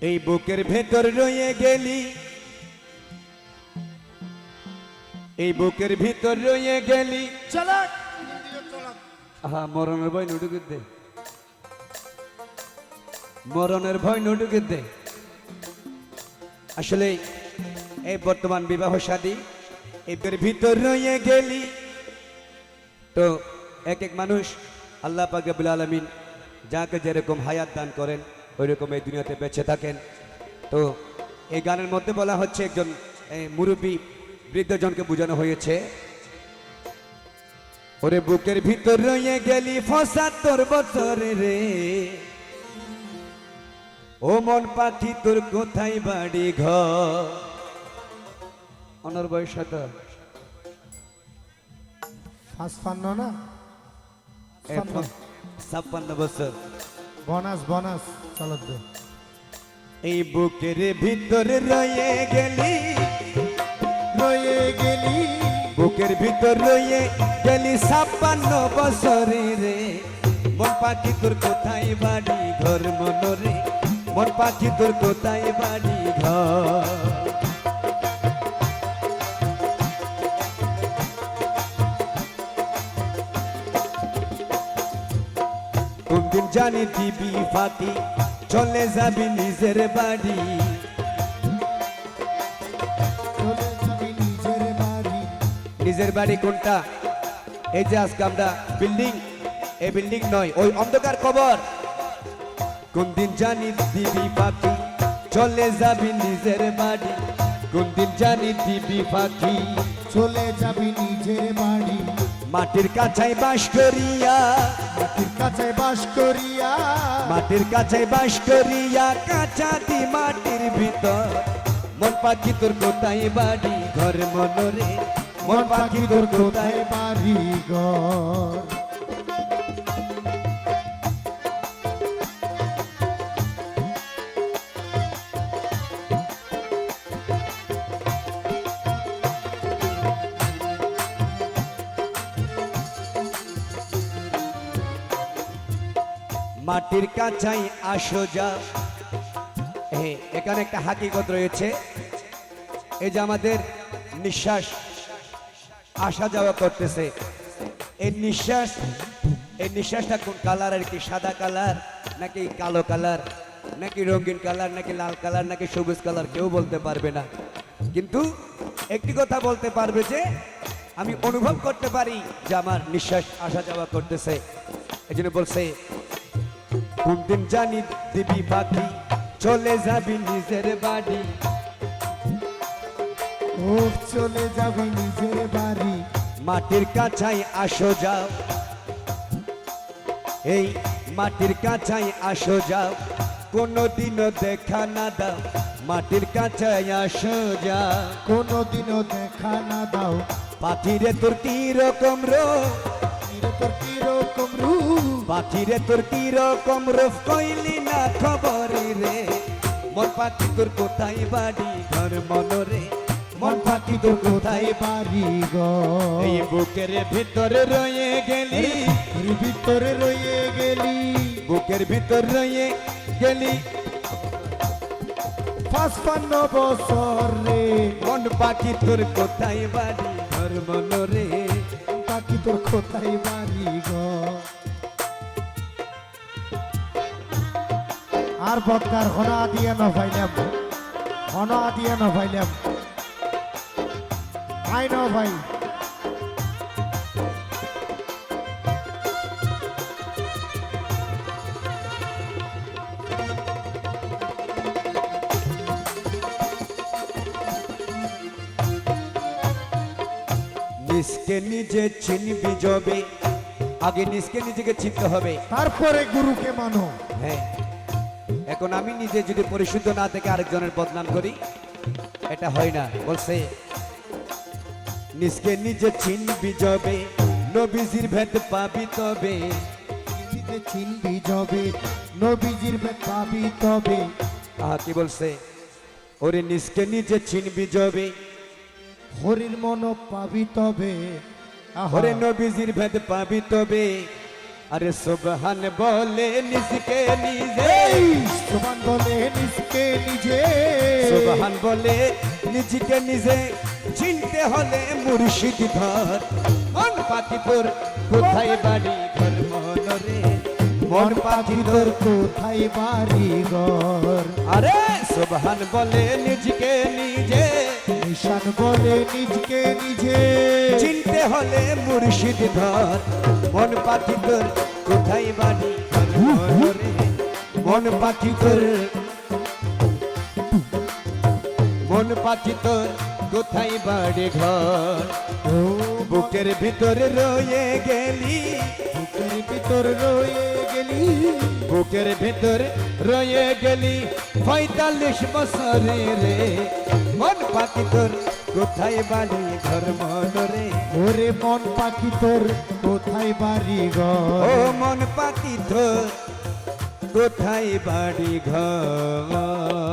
এই বুকের ভেতর রয়ে গেলি, এই বুকের ভিতর রয়ে গেলি। চালাক আহা মরণের ভয় নুটুকে দে, মরণের ভয় নুটুকে দে। আসলে এই বর্তমান বিবাহ শাদী এদের ভিতর রয়ে গেলি। তো এক এক মানুষ আল্লাহ পাক রব্বুল আলামিন যাকে যেরকম হায়াত দান করেন ওইরকম এই দুনিয়াতে বেঁচে থাকেন। তো এই গানের মধ্যে বলা হচ্ছে একজন মুরব্বী বৃদ্ধজনকে বোঝানো হয়েছে, ওরে বুকের ভিতর রয়ে গেলি ৭৫ বছরে রে, ও মন পাখি তোর কোথায় বাড়ি ঘর। অনর বয়স কত? ৫৫ না ৫৬ বছর। বোনাস বোনাস চলো দে। এই বুকের ভিতরে রয়ে গেলি, রয়ে গেলি, বুকের ভিতর রয়ে গেলি ৫৬ বছরে রে, মন পাখি তোর কোথায় বাড়ি ঘর মনরে, মন পাখি তোর কোথায় বাড়ি ঘর। কোনদিন জানি দিবি ফাঁকি, চলে যাবি নিজের বাড়ি। চলে যাবি নিজের বাড়ি। নিজের বাড়ি কোনটা? এই যে আজকে আমরা বিল্ডিং, এই বিল্ডিং নয়, ওই অন্ধকার কবর। কোনদিন জানি দিবি ফাঁকি, চলে যাবি নিজের বাড়ি। কোনদিন জানি দিবি ফাঁকি, চলে যাবি নিজের বাড়ি। মাটির কাছায় বাস করিয়া, মাটির কাছে বাস করিয়া, মাটির কাছায় বাস করিয়া, কাছাতি মাটির ভিতর, মন পাখি তোর কোথায় বাড়ি ঘর মনরে, মন পাখি তোর কোথায়। বাড়ি ঘর। মাটির কাছাই আসো যা। এখানে একটা হাকিকত রয়েছে, এই যে আমাদের নিঃশ্বাস আসা যাওয়া করতেছে, এই নিঃশ্বাসটা কোন কালার? কি সাদা কালার নাকি কালো কালার নাকি রঙিন কালার নাকি লাল কালার নাকি সবুজ কালার কেউ বলতে পারবে না, কিন্তু একটি কথা বলতে পারবে যে আমি অনুভব করতে পারি যে আমার নিঃশ্বাস আসা যাওয়া করতেছে। এই জন্য বলছে, কোনদিন জানি দিবি পাখি, চলে যাবি নিজের বাড়ি। ও চলে যাবি নিজের বাড়ি। মাটির কাছাই আসো যাও, এই মাটির কাছাই আসো যাও, কোনদিনও দেখা না দাও, মাটির কাছাই আসো যাও। কোনদিনও দেখা না দাও, পাখিরে তোর কি রকম রূপ, তোর কি রকম রূপ। পাখিরে তোর কি রকম রূপ, কইলি না খবরে রে, মন পাখি তোর কোথায় বাড়ি ঘর মনরে, মন পাখি তোর কোথায় বাড়ি ঘর। এই বুকের ভিতরে রয়ে গেলি, এর ভিতরে রয়ে গেলি, বুকের ভিতর রয়ে গেলি ৫৫ বছর রে, মন পাখি তোর কোথায় বাড়ি ঘর মনরে। পাখি তোর কোথায় বাড়ি ঘর। আর বদকার হনা দিয়ে না ভাইলাম, হনা দিয়ে না ভাইলাম, আই না ভাই। নিজকে নিজে চিনবি যবে, আগে নিজকে নিজেকে চিনতে হবে, তারপরে গুরুকে মানো। হ্যাঁ এখন আমি নিজে যদি পরিশুদ্ধ না থেকে আরেকজনের বদনাম করি এটা হয় না। বলছে নিজকে নিজে চিনবি যবে, নবীজির ভেদ পাবি তবে। নিজে চিনবি যবে, নবীজির ভেদ পাবি তবে। কি বলছে? ওরে নিজকে নিজে চিনবি যবে, হরির মন পাবি তবে। ওরে নবীজির ভেদ পাবি তবে। আরে সুবহান বলে নিজকে নিজে এই সুবহান বলে নিজকে নিজে সুবহান বলে নিজকে নিজে চিনতে হলে মুর্শিদ ধর মন পাখি তোর কোথায় বাড়ি ঘর মনরে মন পাখি তোর কোথায় বাড়ি ঘর আরে সুবহান বলে নিজকে নিজে নিশান বলে নিজকে নিজে চিনতে হলে মুর্শিদ ধর মন পাখি তোর কোথায় বাড়ি ঘর মনরে মন পাখি তোর মন পাখি তোর কোথায় বাড়ি ঘর ও বুকের ভিতরে রয়ে গেলি বুকের ভিতর রয়ে গেলি বুকের ভিতর রয়ে গেলি ৪৫ বছরে রে মন পাখি তোর কোথায় বাড়ি ঘর মনরে ওরে মন পাখি তোর কোথায় বাড়ি ও ঘর মন পাখি তোর কোথায় বাড়ি ঘর